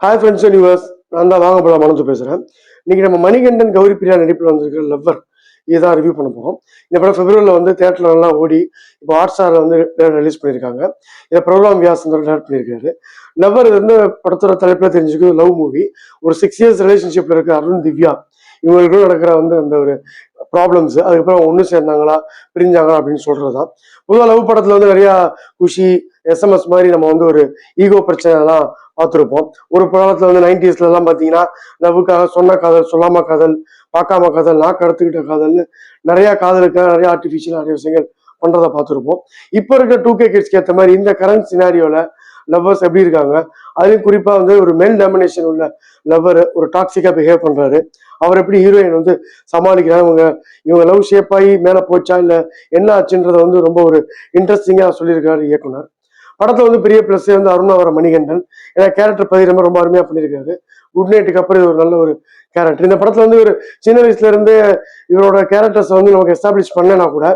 Hi friends and viewers, நான் தான் வாங்க போல மனசு பேசுகிறேன். இன்னைக்கு நம்ம மணிகண்டன் கௌரி பிரியா நடிப்பில் வந்திருக்கிற லவ்வர் இதுதான் ரிவ்யூ பண்ண போகிறோம். இந்த படம் பிப்ரவரியில் வந்து தேட்டரில் நல்லா ஓடி இப்போ ஹாட்ஸ்டாரில் வந்து ரிலீஸ் பண்ணியிருக்காங்க. இதை ப்ரோக்ராம் வியாஸ் டேரக்ட் பண்ணியிருக்காரு. லவ்வர் இது வந்து படத்தோட தலைப்பில் தெரிஞ்சுக்கு லவ் மூவி. ஒரு 6 years ரிலேஷன்ஷிப்பில் இருக்க அருண் திவ்யா இவங்களுக்கும் நடக்கிற வந்து அந்த ஒரு ப்ராப்ளம்ஸ், அதுக்கப்புறம் ஒன்று சேர்ந்தாங்களா பிரிஞ்சாங்களா அப்படின்னு சொல்றதுதான். பொதுவாக லவ் படத்துல வந்து நிறைய குஷி எஸ்எம்எஸ் மாதிரி நம்ம வந்து ஒரு ஈகோ பிரச்சனை எல்லாம் பார்த்துருப்போம். ஒரு படத்துல வந்து 90s எல்லாம் பார்த்தீங்கன்னா லவ்வுக்காக சொன்ன காதல், சொல்லாம காதல், பார்க்காம காதல், நாக்கு கடத்துக்கிட்ட காதல்னு நிறைய காதலுக்காக நிறைய ஆர்டிஃபிஷியல் நிறைய விஷயங்கள் பண்றதை பார்த்துருப்போம். இப்போ இருக்க 2K கிட்ஸ்க்கு ஏற்ற மாதிரி இந்த கரண்ட் சினாரியோல லவ்வர்ஸ் எப்படி இருக்காங்க, அதுலயும் குறிப்பா வந்து ஒரு மெல் டாமினேஷன் உள்ள லவ்வர் ஒரு டாக்ஸிக்கா பிஹேவ் பண்றாரு. அவர் எப்படி ஹீரோயின் வந்து சமாளிக்கிறாங்க, இவங்க லவ் ஷேப் ஆகி மேல போச்சா இல்ல என்ன ஆச்சுன்றத வந்து ரொம்ப ஒரு இன்ட்ரெஸ்டிங்கா சொல்லியிருக்காரு இயக்குனர். படத்துல வந்து பெரிய பிளஸ் வந்து அருணாவர மணிகண்டன், ஏன்னா கேரக்டர் பதிவு ரொம்ப அருமையா பண்ணியிருக்காரு. குட் நைட்டுக்கு அப்புறம் இது ஒரு நல்ல ஒரு கேரக்டர். இந்த படத்துல வந்து ஒரு சின்ன வயசுல இருந்து இவரோட கேரக்டர்ஸ் வந்து நமக்கு எஸ்டாப்ளிஷ் பண்ணனா கூட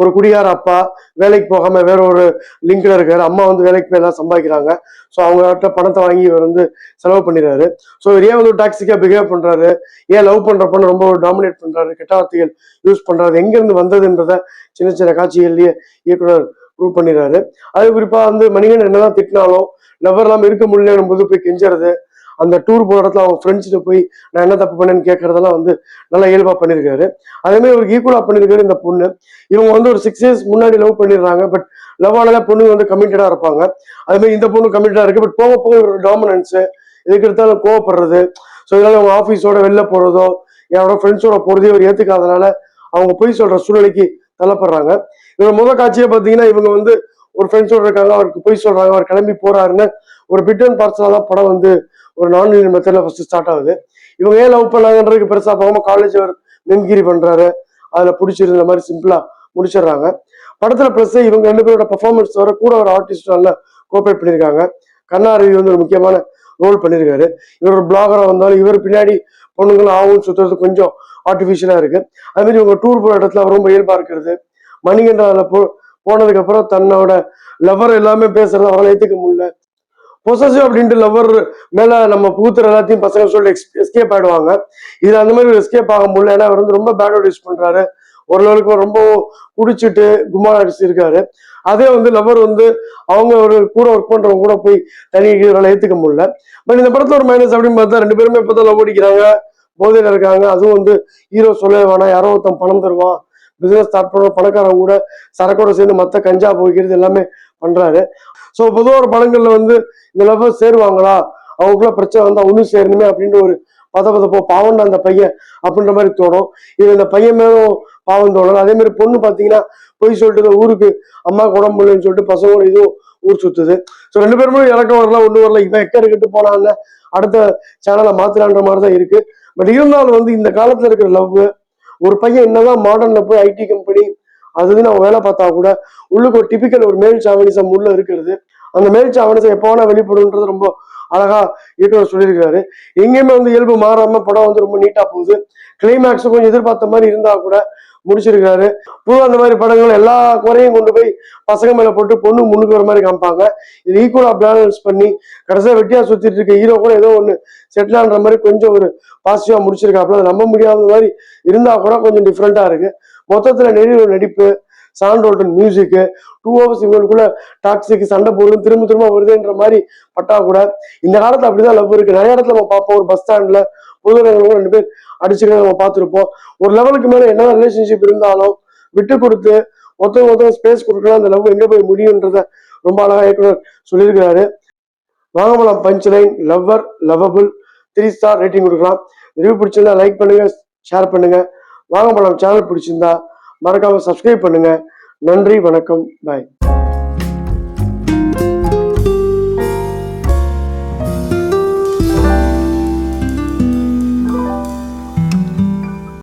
ஒரு குடிகார அப்பா, வேலைக்கு போகாம வேற ஒரு லிங்க்ல இருக்காரு, அம்மா வந்து வேலைக்கு போய் எல்லாம் சம்பாதிக்கிறாங்க. ஸோ அவங்ககிட்ட பணத்தை வாங்கி இவர் வந்து செலவு பண்ணிடுறாரு. ஸோ இவர் ஏன் வந்து டாக்ஸிக்கா பிஹேவ் பண்றாரு, ஏன் லவ் பண்ற பொண்ணு ரொம்ப டாமினேட் பண்றாரு, கெட்ட வார்த்தைகள் யூஸ் பண்றாரு, எங்க இருந்து வந்ததுன்றத சின்ன சின்ன காட்சிகள்லயே இயக்குனர் ப்ரூவ் பண்ணிடுறாரு. அது குறிப்பா வந்து மணிகண்டன் என்னதான் திட்டினாலும் லவ்வர் எல்லாம் இருக்க முடியலன்னும் போது போய் கெஞ்சறது, அந்த டூர் போற இடத்துல அவங்க ஃப்ரெண்ட்ஸ்கிட்ட போய் நான் என்ன தப்பு பண்ணேன்னு கேட்கறதெல்லாம் வந்து நல்லா இயல்பா பண்ணியிருக்காரு. அதே மாதிரி ஒரு ஈக்குவலா பண்ணியிருக்காரு இந்த பொண்ணு. இவங்க வந்து ஒரு 6 years முன்னாடி லவ் பண்ணிடுறாங்க. பட் லவ் ஆனதா பொண்ணு வந்து கமிட்டடா இருப்பாங்க. அதே மாதிரி இந்த பொண்ணு கமிட்டடா இருக்கு. பட் போக போக ஒரு டாமினன்ஸ், எதுக்கு எடுத்தாலும் கோவப்படுறது. ஸோ இதனால அவங்க ஆஃபீஸோட வெளில போறதோ யாரோட ஃப்ரெண்ட்ஸோட போறதையோ அவர் ஏத்துக்காதனால அவங்க பொய் சொல்ற சூழ்நிலைக்கு தள்ளப்படுறாங்க. இவங்க முதல் காட்சியை பார்த்தீங்கன்னா இவங்க வந்து ஒரு ஃப்ரெண்ட்ஸோட இருக்காங்க, அவருக்கு பொய் சொல்றாங்க, அவர் கிளம்பி போறாருன்னு ஒரு பிட் அண்ட் பார்சலா தான் படம் வந்து ஒரு நான் மெத்தட்ல ஃபர்ஸ்ட் ஸ்டார்ட் ஆகுது. இவங்க ஏன் லவ் பண்ணாங்கன்றதுக்கு பெருசா போகாம காலேஜ் அவர் மெம்கிரி பண்றாரு, அதுல பிடிச்சிருந்த மாதிரி சிம்பிளா முடிச்சிடுறாங்க. படத்துல பிளஸ் இவங்க 2 பேரோட பெர்ஃபார்மன்ஸ் வர கூட ஒரு ஆர்டிஸ்ட் நல்லா கோஆப்ரேட் பண்ணியிருக்காங்க. கண்ணாரவி வந்து ஒரு முக்கியமான ரோல் பண்ணியிருக்காரு. இவர் ஒரு பிளாகரா வந்தாலும் இவர் பின்னாடி பொண்ணுங்களும் ஆகும் சுத்துறது கொஞ்சம் ஆர்டிஃபிஷியலா இருக்கு. அது மாதிரி இவங்க டூர் போற இடத்துல ரொம்ப இயல்பா இருக்கிறது. மணிகண்டன் அதுல போனதுக்கு அப்புறம் தன்னோட லவர் எல்லாமே பேசுறத அவரால் ஏத்துக்க முடியல. பொசசிவ் அப்படின்ட்டு லவர் மேல நம்ம பூத்துற எல்லாத்தையும் பசங்க சொல்லி எஸ்கேப் ஆயிடுவாங்க. இது அந்த மாதிரி ஒரு எஸ்கேப் ஆக முடியல. ஏன்னா அவர் வந்து ரொம்ப பேட் வேர்ட் யூஸ் பண்றாரு. ஒரு லெவலுக்கு ரொம்ப குடிச்சிட்டு கும்மா அடிச்சு இருக்காரு. அதே வந்து லவர் வந்து அவங்க ஒரு கூட ஒர்க் பண்றவங்க கூட போய் தனி ஏத்துக்க முடியல. பட் இந்த படத்துல ஒரு மைனஸ் அப்படின்னு பார்த்தா 2 பேருமே இப்பதான் லவ் அடிக்கிறாங்க, போதையில இருக்காங்க. அதுவும் வந்து ஹீரோ சொல்ல வேணாம், யாரோ ஒருத்தன் பணம் தருவான், பிசினஸ் ஸ்டார்ட் பண்ற பணக்காரங்க கூட சரக்கோட சேர்ந்து மத்த கஞ்சா போய்க்கிறது எல்லாமே பண்றாரு. ஸோ பொதுவாக ஒரு படங்கள்ல வந்து இந்த லவ்வர் சேருவாங்களா, அவங்களுக்குள்ள பிரச்சனை வந்தா ஒண்ணு சேரணுமே அப்படின்ற ஒரு பதப்போ பாவம்டா அந்த பையன் அப்படின்ற மாதிரி தோணும். இது இந்த பையன் மேலும் பாவம் தோணும். அதே மாதிரி பொண்ணு பாத்தீங்கன்னா போய் சொல்லிட்டு ஊருக்கு அம்மா உடம்பு முடியலன்னு சொல்லிட்டு பசங்களோட இதுவும் ஊர் சுத்துது. ஸோ 2 பேருமே இறக்கம் வரலாம், ஒண்ணு வரல, இவன் எக்கர் கிட்டு போனாங்க அடுத்த சேனலை மாத்திரான்ற மாதிரிதான் இருக்கு. பட் இருந்தாலும் வந்து இந்த காலத்துல இருக்கிற லவ், ஒரு பையன் என்னதான் மாடர்ன்ல போய் ஐடி கம்பெனி அது நம்ம வேலை பார்த்தா கூட உள்ளுக்கு ஒரு டிபிக்கல் ஒரு மேல் சாவனிசம் உள்ள இருக்கிறது. அந்த மேல் சாவனிசம் எப்போ வேணா வெளிப்படுன்றது ரொம்ப அழகா இயக்குனர் சொல்லியிருக்காரு. எங்கேயுமே வந்து இயல்பு மாறாம படம் வந்து ரொம்ப நீட்டா போகுது. கிளைமேக்ஸ் கொஞ்சம் எதிர்பார்த்த மாதிரி இருந்தா கூட முடிச்சிருக்காரு. பொதுவாக அந்த மாதிரி படங்கள் எல்லா குறையும் கொண்டு போய் பசங்க மேல போட்டு பொண்ணு முன்னுக்கு வர மாதிரி காமிப்பாங்க. இது ஈக்குவலா பேலன்ஸ் பண்ணி கடைசியா வெட்டியா சுத்திட்டு இருக்க ஹீரோ கூட ஏதோ ஒண்ணு செட்டில் ஆன்ற மாதிரி கொஞ்சம் ஒரு பாசிட்டிவா முடிச்சிருக்காப்புல. அது நம்ப முடியாத மாதிரி இருந்தா கூட கொஞ்சம் டிஃப்ரெண்டா இருக்கு. மொத்தத்துல நெறிய நடிப்பு, சாண்டோல்டன் மியூசிக்கு, 2 hours இவங்களுக்குள்ள டாக்ஸிக்கு சண்டை போடுறது திரும்ப திரும்ப வருதுன்ற மாதிரி பட்டா கூட இந்த காலத்துல அப்படிதான் லவ் இருக்கு. நிறைய இடத்துல நம்ம பார்ப்போம். ஒரு பஸ் ஸ்டாண்ட்ல பொது 2 பேர் அடிச்சுக்கிறத நம்ம பார்த்துருப்போம். ஒரு லெவலுக்கு மேல என்னதான் ரிலேஷன்ஷிப் இருந்தாலும் விட்டு கொடுத்து ஒருத்தவங்க ஸ்பேஸ் கொடுக்கலாம், அந்த லவ் எங்க போய் முடியும்ன்றத ரொம்ப அழகா இயக்குனர் சொல்லியிருக்கிறாரு. வாங்கலாம் punch line lover lovable 3 star rating கொடுக்கலாம். ரிவ்யூ பிடிச்சிருந்தா லைக் பண்ணுங்க, ஷேர் பண்ணுங்க. வாங்கலாம் சேனல் பிடிச்சிருந்தா மறக்காம சப்ஸ்கிரைப் பண்ணுங்க. நன்றி, வணக்கம், பாய்.